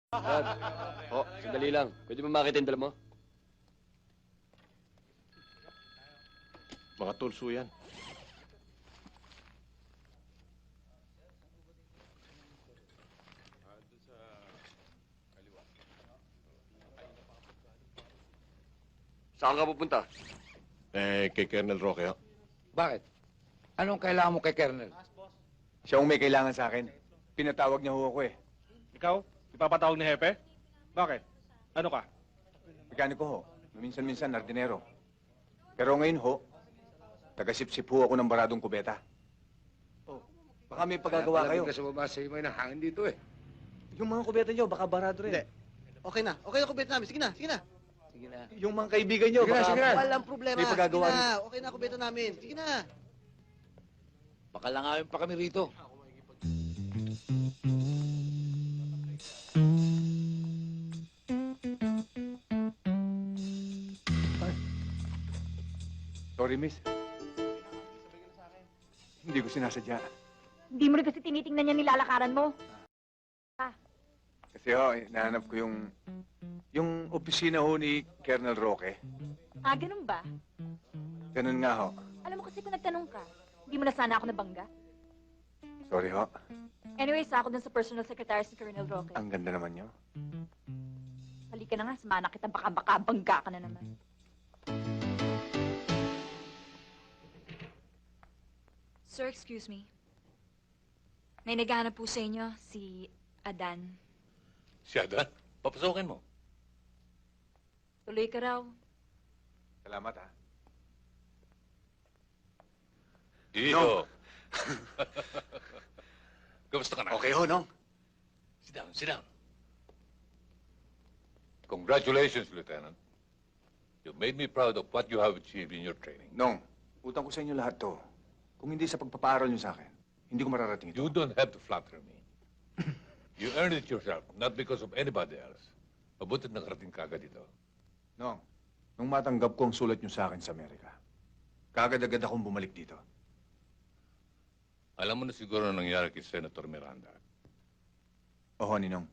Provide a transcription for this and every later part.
Brad, sandali lang. Pwede mo makita yung dala mo? Mga tulso yan. Saan ka pupunta? Kay Colonel Roque, ho. Bakit? Anong kailangan mo kay Colonel? Siya ang may kailangan sa akin. Pinatawag niya ho ako eh. Ikaw? Ipapatawag ni Hepe? Bakit? Ano ka? Mekaniko ho. Minsan-minsan, nardinero. Pero ngayon ho, taga-sip-sip ho ako ng baradong kubeta. Oh, baka may pagagawa kayo. Kasi bumasa yung ng hangin dito eh. Yung mga kubeta niyo, baka barado rin. Hindi. Okay na. Okay na kubeta namin. Sige na, sige na. Sige na. Yung mga kaibigan niyo, Sige na, baka... sige na. Walang problema. May pagagawa Sige na. Okay na kubeta namin. Sige na. Pakalangawin pa kami rito. Sorry, miss. Hindi ko sinasadya. Hindi mo rin kasi tinitingnan niya nilalakaran mo. Kasi ho, nahanap ko yung opisina ho ni Colonel Roque. Ah, ganun ba? Ganun nga ho. Alam mo kasi kung nagtanong ka, hindi mo na sana ako nabangga. Sorry ho. Anyways, ako dun sa personal secretary si Colonel Roque. Ang ganda naman niyo. Halika na nga, sumana kita, baka bangga ka na naman. Sir, excuse me. May naghahanap po sa inyo, si Adan. Si Adan, papasokin mo. Tuloy ka raw. Salamat ha. Dito. Kamusta ka na? Okay ho, Nong. Sit down, sit down. Congratulations, Lieutenant. You made me proud of what you have achieved in your training. Nong, utang ko sa inyo lahat to. Kung hindi sa pagpapaaral niyo sa akin, hindi ko mararating ito. You don't have to flatter me. You earned it yourself, not because of anybody else. Mabutit nakarating ka agad dito. Nong, nung matanggap ko ang sulat niyo sa akin sa Amerika, kagad-agad akong bumalik dito. Alam mo na siguro ang nangyari kay Senator Miranda. Oo, Ninong.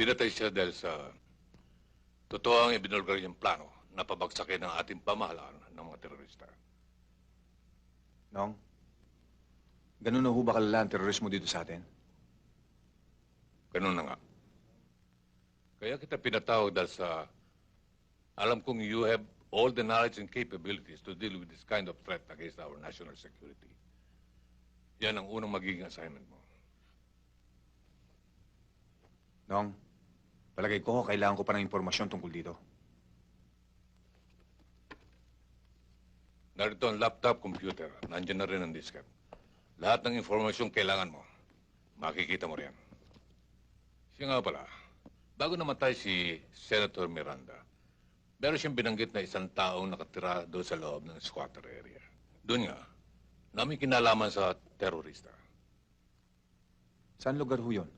Pinatay siya dahil sa totoo ang ibinulgar niyang plano na pabagsakin ang ating pamahalaan ng mga terorista. Nong, ganun na ho ba kalala ang terorismo dito sa atin? Ganun na nga. Kaya kita pinatawag dahil sa alam kong you have all the knowledge and capabilities to deal with this kind of threat against our national security. Yan ang unang magiging assignment mo. Nong, palagay ko kailangan ko pa ng impormasyon tungkol dito. Narito ang laptop computer. Nandiyan na rin ang disket. Lahat ng informasyon kailangan mo. Makikita mo riyan. Siya nga pala, bago namatay si Senator Miranda, meron siyang binanggit na isang taong nakatira doon sa loob ng squatter area. Doon nga, namin kinalaman sa terorista. Saan lugar ho yun?